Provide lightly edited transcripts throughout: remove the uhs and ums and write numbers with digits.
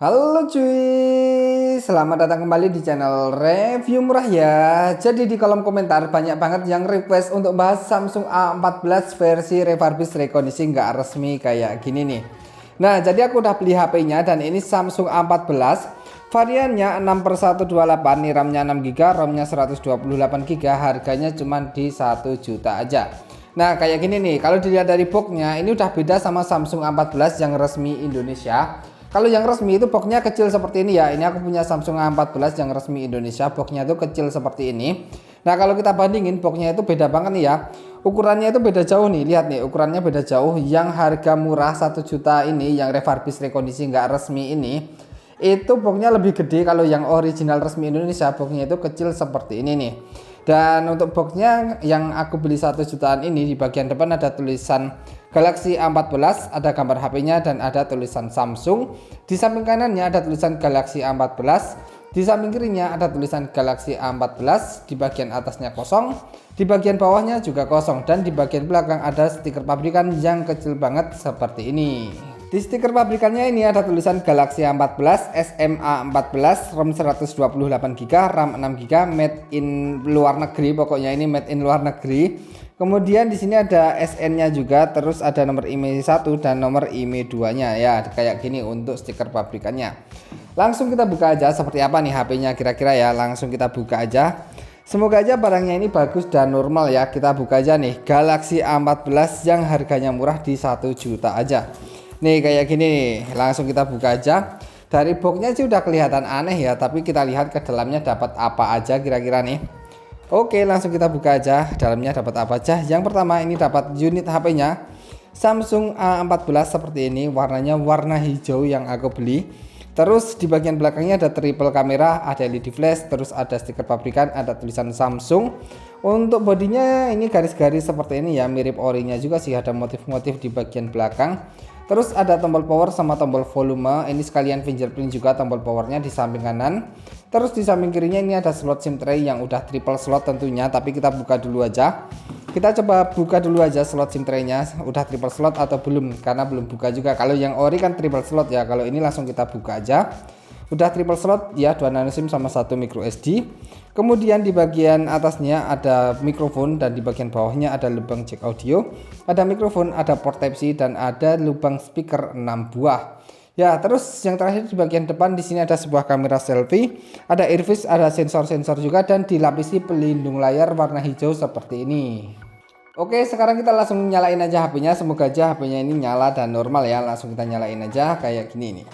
Halo cuy, selamat datang kembali di channel review murah ya. Jadi di kolom komentar banyak banget yang request untuk bahas Samsung A14 versi refurbished reconditioning nggak resmi kayak gini nih. Nah jadi aku udah beli HP-nya dan ini Samsung A14 variannya 6/128 nih, RAM-nya 6GB, ROM-nya 128GB, harganya cuma di 1 juta aja. Nah kayak gini nih, kalau dilihat dari boxnya ini udah beda sama Samsung A14 yang resmi Indonesia. Kalau yang resmi itu boxnya kecil seperti ini ya. Ini aku punya Samsung A14 yang resmi Indonesia, boxnya itu kecil seperti ini. Nah kalau kita bandingin boxnya itu beda banget nih ya. Ukurannya itu beda jauh nih, lihat nih ukurannya beda jauh. Yang harga murah 1 juta ini, yang refurbished reconditioning nggak resmi ini, itu boxnya lebih gede. Kalau yang original resmi Indonesia boxnya itu kecil seperti ini nih. Dan untuk boxnya yang aku beli 1 jutaan ini, di bagian depan ada tulisan Galaxy A14, ada gambar HP-nya dan ada tulisan Samsung. Di samping kanannya ada tulisan Galaxy A14, di samping kirinya ada tulisan Galaxy A14, di bagian atasnya kosong, di bagian bawahnya juga kosong, dan di bagian belakang ada stiker pabrikan yang kecil banget seperti ini. Di stiker pabrikannya ini ada tulisan Galaxy A14, SMA14, ROM 128GB, RAM 6GB, made in luar negeri, pokoknya ini made in luar negeri. Kemudian di sini ada SN-nya juga, terus ada nomor IMEI 1 dan nomor IMEI 2-nya ya, kayak gini untuk stiker pabrikannya. Langsung kita buka aja seperti apa nih HP-nya kira-kira ya, langsung kita buka aja. Semoga aja barangnya ini bagus dan normal ya. Kita buka aja nih Galaxy A14 yang harganya murah di 1 juta aja. Nih kayak gini nih, langsung kita buka aja. Dari boxnya sih udah kelihatan aneh ya, tapi kita lihat ke dalamnya dapat apa aja kira-kira nih. Oke, langsung kita buka aja dalamnya dapat apa aja. Yang pertama ini dapat unit HP-nya Samsung A14 seperti ini, warnanya warna hijau yang aku beli. Terus di bagian belakangnya ada triple kamera, ada LED flash, terus ada stiker pabrikan, ada tulisan Samsung. Untuk bodinya ini garis-garis seperti ini ya, mirip orinya juga sih, ada motif-motif di bagian belakang. Terus ada tombol power sama tombol volume, ini sekalian fingerprint juga tombol powernya di samping kanan. Terus di samping kirinya ini ada slot SIM tray yang udah triple slot tentunya, tapi kita buka dulu aja. Kita coba buka dulu aja slot SIM tray-nya, udah triple slot atau belum, karena belum buka juga. Kalau yang ori kan triple slot ya, kalau ini langsung kita buka aja. Udah triple slot ya, 2 nano SIM sama 1 micro SD. Kemudian di bagian atasnya ada mikrofon dan di bagian bawahnya ada lubang jack audio, ada mikrofon, ada port Type C dan ada lubang speaker 6 buah. Ya, terus yang terakhir di bagian depan di sini ada sebuah kamera selfie, ada earpiece, ada sensor-sensor juga dan dilapisi pelindung layar warna hijau seperti ini. Oke, sekarang kita langsung nyalain aja HP-nya. Semoga aja HP-nya ini nyala dan normal ya. Langsung kita nyalain aja kayak gini nih.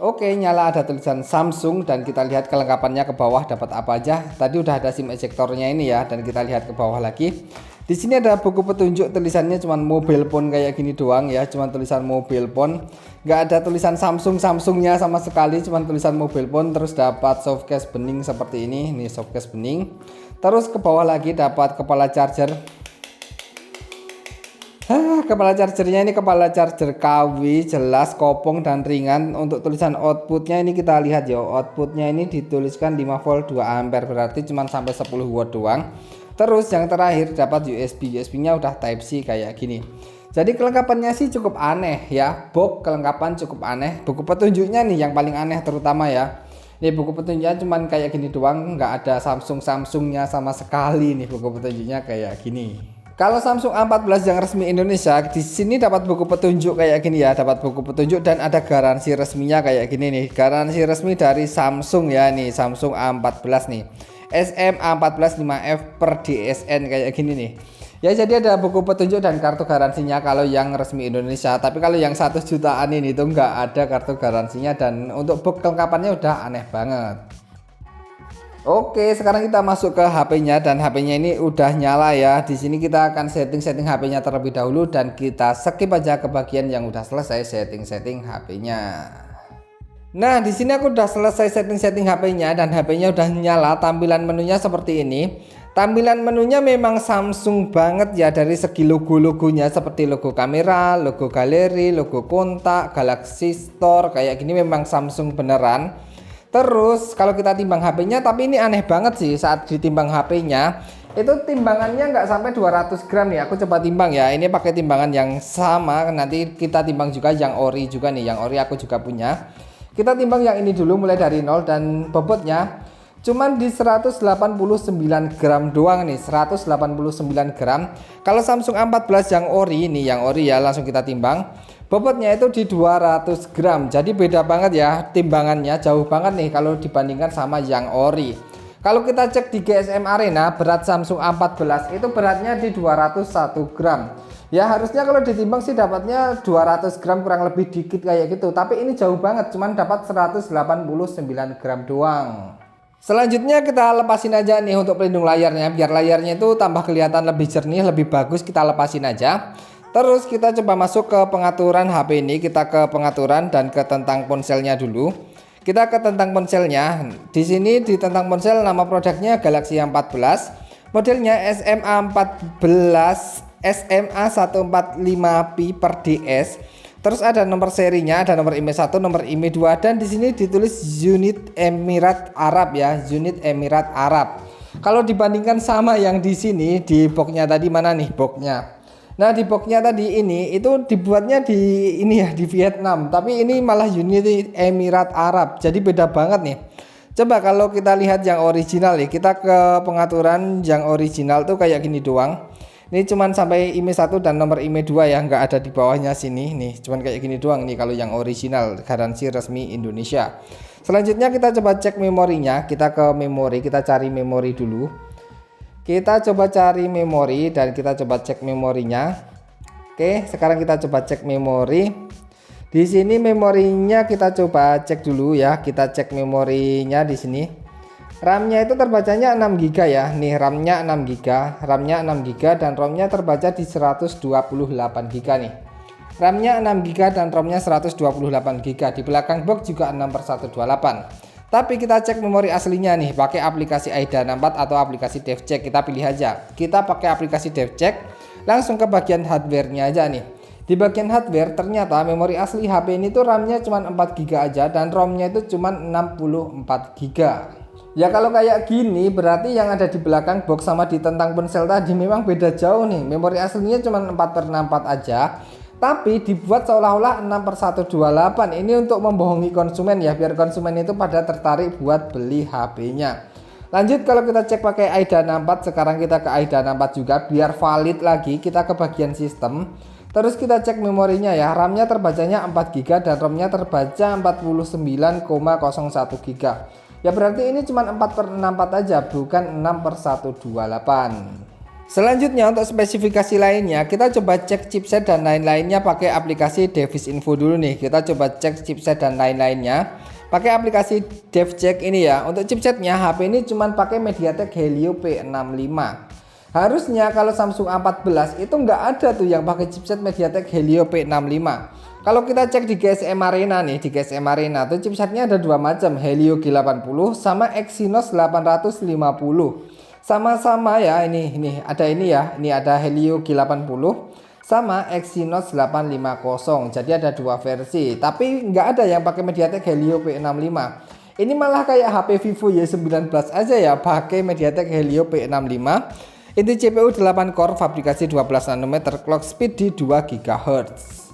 Oke, nyala, ada tulisan Samsung dan kita lihat kelengkapannya ke bawah dapat apa aja. Tadi udah ada SIM ejectornya ini ya, dan kita lihat ke bawah lagi. Di sini ada buku petunjuk, tulisannya cuman mobile phone kayak gini doang ya, cuman tulisan mobile phone. Nggak ada tulisan Samsungnya sama sekali, cuman tulisan mobile phone. Terus dapat softcase bening seperti ini softcase bening. Terus ke bawah lagi dapat kepala charger. Kepala chargernya ini kepala charger KW, jelas, kopong dan ringan. Untuk tulisan outputnya ini kita lihat ya, outputnya ini dituliskan 5 volt 2 ampere, berarti cuma sampai 10 watt doang. Terus yang terakhir dapat USB-nya udah Type C kayak gini. Jadi kelengkapannya sih cukup aneh ya, box kelengkapan cukup aneh. Buku petunjuknya nih yang paling aneh terutama ya. Ini buku petunjuknya cuman kayak gini doang, nggak ada Samsungnya sama sekali nih buku petunjuknya kayak gini. Kalau Samsung A14 yang resmi Indonesia, di sini dapat buku petunjuk kayak gini ya, dapat buku petunjuk dan ada garansi resminya kayak gini nih. Garansi resmi dari Samsung ya nih, Samsung A14 nih. SMA14 5F per DSN kayak gini nih. Ya jadi ada buku petunjuk dan kartu garansinya kalau yang resmi Indonesia. Tapi kalau yang 1 jutaan ini tuh nggak ada kartu garansinya dan untuk box kelengkapannya udah aneh banget. Oke, sekarang kita masuk ke HP-nya dan HP-nya ini udah nyala ya. Di sini kita akan setting HP-nya terlebih dahulu dan kita skip aja ke bagian yang udah selesai setting HP-nya. Nah, di sini aku udah selesai setting HP-nya dan HP-nya udah nyala. Tampilan menunya seperti ini. Tampilan menunya memang Samsung banget ya, dari segi logo-logonya seperti logo kamera, logo galeri, logo kontak, Galaxy Store kayak gini memang Samsung beneran. Terus kalau kita timbang HP-nya, tapi ini aneh banget sih saat ditimbang HP-nya. Itu timbangannya nggak sampai 200 gram nih. Aku coba timbang ya. Ini pakai timbangan yang sama. Nanti kita timbang juga yang ori juga nih. Yang ori aku juga punya. Kita timbang yang ini dulu mulai dari 0 dan bobotnya cuman di 189 gram doang nih, 189 gram. Kalau Samsung A14 yang ori ini, yang ori ya, langsung kita timbang. Bobotnya itu di 200 gram. Jadi beda banget ya timbangannya, jauh banget nih kalau dibandingkan sama yang ori. Kalau kita cek di GSM Arena, berat Samsung A14 itu beratnya di 201 gram. Ya harusnya kalau ditimbang sih dapatnya 200 gram kurang lebih dikit kayak gitu. Tapi ini jauh banget, cuman dapat 189 gram doang. Selanjutnya kita lepasin aja nih untuk pelindung layarnya, biar layarnya itu tambah kelihatan lebih jernih, lebih bagus. Kita lepasin aja. Terus kita coba masuk ke pengaturan HP ini, kita ke pengaturan dan ke tentang ponselnya dulu. Kita ke tentang ponselnya. Di sini di tentang ponsel nama produknya Galaxy A14, modelnya SMA14 SMA145P/DS. Terus ada nomor serinya, ada nomor IMEI 1, nomor IMEI 2, dan di sini ditulis Unit Emirat Arab ya, Unit Emirat Arab. Kalau dibandingkan sama yang di sini di boxnya tadi, mana nih boxnya? Nah di boxnya tadi ini itu dibuatnya di ini ya, di Vietnam, tapi ini malah Unit Emirat Arab. Jadi beda banget nih. Coba kalau kita lihat yang original ya, kita ke pengaturan yang original tuh kayak gini doang. Ini cuman sampai IMEI 1 dan nomor IMEI 2 ya, nggak ada di bawahnya sini nih, cuman kayak gini doang nih kalau yang original, garansi resmi Indonesia. Selanjutnya kita coba cek memorinya, kita ke memori, kita cari memori dulu. Kita coba cari memori dan kita coba cek memorinya. Oke, sekarang kita coba cek memori. Di sini memorinya kita coba cek dulu ya, kita cek memorinya di sini. RAM-nya itu terbacanya 6 GB ya. Nih RAM-nya 6 GB, RAM-nya 6 GB dan ROM-nya terbaca di 128 GB nih. RAM-nya 6 GB dan ROM-nya 128 GB. Di belakang box juga 6/128. Tapi kita cek memori aslinya nih pakai aplikasi AIDA 64 atau aplikasi DevCheck. Kita pilih aja. Kita pakai aplikasi DevCheck, langsung ke bagian hardware-nya aja nih. Di bagian hardware ternyata memori asli HP ini tuh RAM-nya cuma 4 GB aja dan ROM-nya itu cuma 64 GB. Ya kalau kayak gini berarti yang ada di belakang box sama di tentang ponsel tadi memang beda jauh nih. Memori aslinya cuma 4/64 aja, tapi dibuat seolah-olah 6/128. Ini untuk membohongi konsumen ya, biar konsumen itu pada tertarik buat beli HP-nya. Lanjut kalau kita cek pakai AIDA 64, sekarang kita ke AIDA 64 juga biar valid lagi. Kita ke bagian sistem. Terus kita cek memorinya ya, RAM-nya terbacanya 4 GB dan ROM-nya terbaca 49,01 GB. Ya berarti ini cuma 4/64 aja, bukan 6/128. Selanjutnya untuk spesifikasi lainnya, kita coba cek chipset dan lain-lainnya pakai aplikasi Device Info dulu nih. Kita coba cek chipset dan lain-lainnya pakai aplikasi DevCheck ini ya. Untuk chipsetnya HP ini cuma pakai MediaTek Helio P65. Harusnya kalau Samsung A14 itu nggak ada tuh yang pakai chipset MediaTek Helio P65. Kalau kita cek di GSM Arena nih, di GSM Arena tuh chipsetnya ada dua macam, Helio G80 sama Exynos 850. Sama-sama ya, ini ada ini ya, ini ada Helio G80 sama Exynos 850. Jadi ada dua versi, tapi nggak ada yang pakai MediaTek Helio P65. Ini malah kayak HP Vivo Y19 aja ya, pakai MediaTek Helio P65. Inti CPU 8 core, fabrikasi 12 nanometer, clock speed di 2 GHz.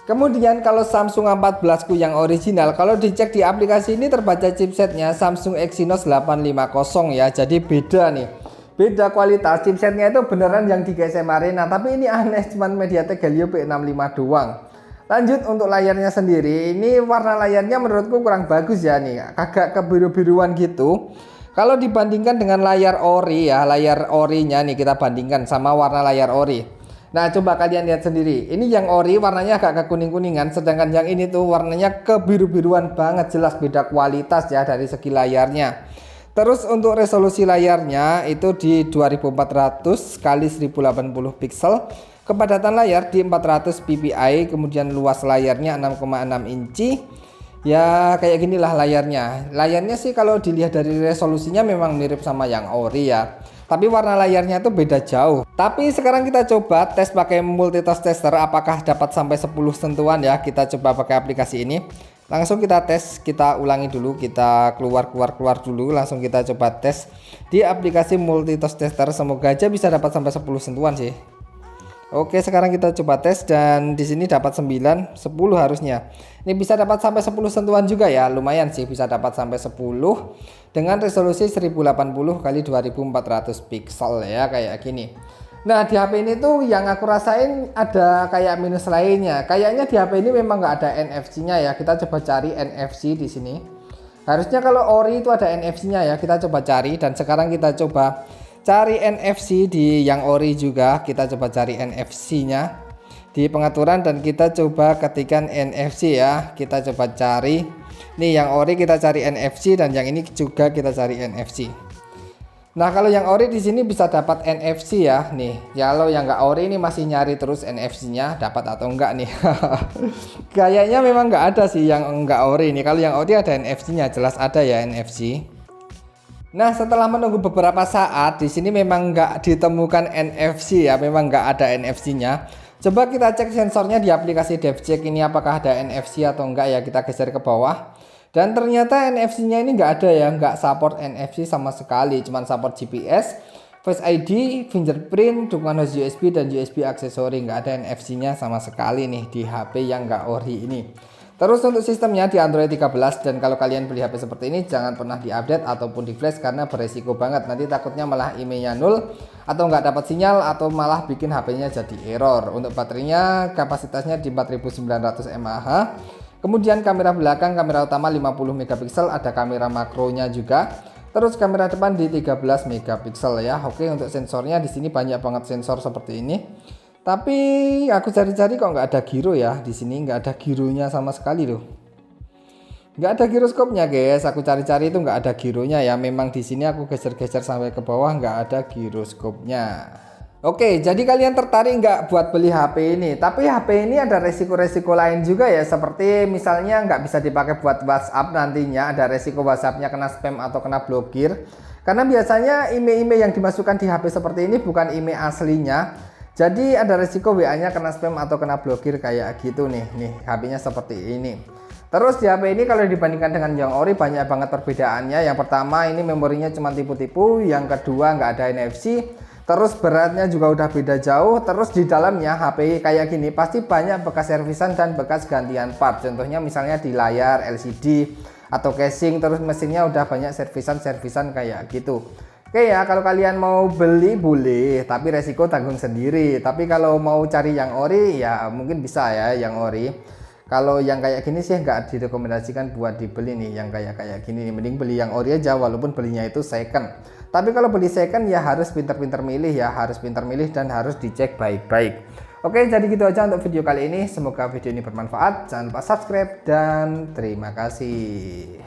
Kemudian kalau Samsung A14 ku yang original, kalau dicek di aplikasi ini terbaca chipsetnya Samsung Exynos 850 ya. Jadi beda nih, beda kualitas chipsetnya itu beneran yang di GSM Arena, tapi ini aneh cuman MediaTek Helio P65 doang. Lanjut untuk layarnya sendiri, ini warna layarnya menurutku kurang bagus ya nih, agak kebiru-biruan gitu. Kalau dibandingkan dengan layar ori ya, layar orinya nih kita bandingkan sama warna layar ori. Nah coba kalian lihat sendiri, ini yang ori warnanya agak kekuning-kuningan, sedangkan yang ini tuh warnanya kebiru-biruan banget, jelas beda kualitas ya dari segi layarnya. Terus untuk resolusi layarnya itu di 2400 x 1080 pixel, kepadatan layar di 400 ppi, kemudian luas layarnya 6,6 inci. Ya kayak ginilah layarnya. Layarnya sih kalau dilihat dari resolusinya memang mirip sama yang ori ya, tapi warna layarnya itu beda jauh. Tapi sekarang kita coba tes pakai multitouch tester, apakah dapat sampai 10 sentuhan ya. Kita coba pakai aplikasi ini. Langsung kita tes, kita ulangi dulu, kita keluar dulu, langsung kita coba tes di aplikasi multitouch tester. Semoga aja bisa dapat sampai 10 sentuhan sih. Oke, sekarang kita coba tes dan di sini dapat 9, 10 harusnya. Ini bisa dapat sampai 10 sentuhan juga ya. Lumayan sih bisa dapat sampai 10 dengan resolusi 1080 kali 2400 pixel ya kayak gini. Nah, di HP ini tuh yang aku rasain ada kayak minus lainnya. Kayaknya di HP ini memang nggak ada NFC-nya ya. Kita coba cari NFC di sini. Harusnya kalau ori itu ada NFC-nya ya. Kita coba cari dan sekarang kita coba cari NFC di yang ori juga. Kita coba cari NFC-nya di pengaturan dan kita coba ketikkan NFC ya. Kita coba cari nih yang ori, kita cari NFC dan yang ini juga kita cari NFC. Nah, kalau yang ori di sini bisa dapat NFC ya nih. Kalau yang nggak ori ini masih nyari terus NFC-nya dapat atau enggak nih. Kayaknya memang nggak ada sih yang nggak ori ini. Kalau yang ori ada NFC-nya, jelas ada ya NFC. Nah, setelah menunggu beberapa saat, di sini memang nggak ditemukan NFC ya, memang nggak ada NFC-nya. Coba kita cek sensornya di aplikasi DevCheck ini apakah ada NFC atau enggak ya, kita geser ke bawah. Dan ternyata NFC-nya ini nggak ada ya, nggak support NFC sama sekali, cuman support GPS, Face ID, fingerprint, dukungan host USB dan USB aksesori, nggak ada NFC-nya sama sekali nih di HP yang nggak ori ini. Terus untuk sistemnya di Android 13 dan kalau kalian beli HP seperti ini jangan pernah diupdate ataupun di flash karena beresiko banget, nanti takutnya malah IMEI-nya 0 atau nggak dapat sinyal atau malah bikin HP-nya jadi error. Untuk baterainya kapasitasnya di 4900 mAh. Kemudian kamera belakang, kamera utama 50 megapiksel, ada kamera makronya juga. Terus kamera depan di 13 megapiksel ya. Oke, untuk sensornya di sini banyak banget sensor seperti ini. Tapi aku cari-cari kok nggak ada giro ya. Di sini nggak ada gironya sama sekali loh. Nggak ada giroskopnya guys. Aku cari-cari itu nggak ada gironya ya. Memang di sini aku geser-geser sampai ke bawah nggak ada giroskopnya. Oke, jadi kalian tertarik nggak buat beli HP ini? Tapi HP ini ada resiko-resiko lain juga ya. Seperti misalnya nggak bisa dipakai buat WhatsApp nantinya. Ada resiko WhatsAppnya kena spam atau kena blokir. Karena biasanya email-email yang dimasukkan di HP seperti ini bukan email aslinya. Jadi ada resiko WA-nya kena spam atau kena blokir kayak gitu nih. Nih HP-nya seperti ini. Terus di HP ini kalau dibandingkan dengan yang ori banyak banget perbedaannya. Yang pertama ini memorinya cuma tipu-tipu. Yang kedua nggak ada NFC. Terus beratnya juga udah beda jauh. Terus di dalamnya HP kayak gini pasti banyak bekas servisan dan bekas gantian part. Contohnya misalnya di layar LCD atau casing. Terus mesinnya udah banyak servisan kayak gitu. Oke ya, kalau kalian mau beli boleh, tapi resiko tanggung sendiri. Tapi kalau mau cari yang ori ya mungkin bisa ya yang ori. Kalau yang kayak gini sih nggak direkomendasikan buat dibeli nih, yang kayak gini. Mending beli yang ori aja walaupun belinya itu second. Tapi kalau beli second ya harus pinter-pinter milih ya, harus pinter milih dan harus dicek baik-baik. Oke, jadi gitu aja untuk video kali ini. Semoga video ini bermanfaat. Jangan lupa subscribe dan terima kasih.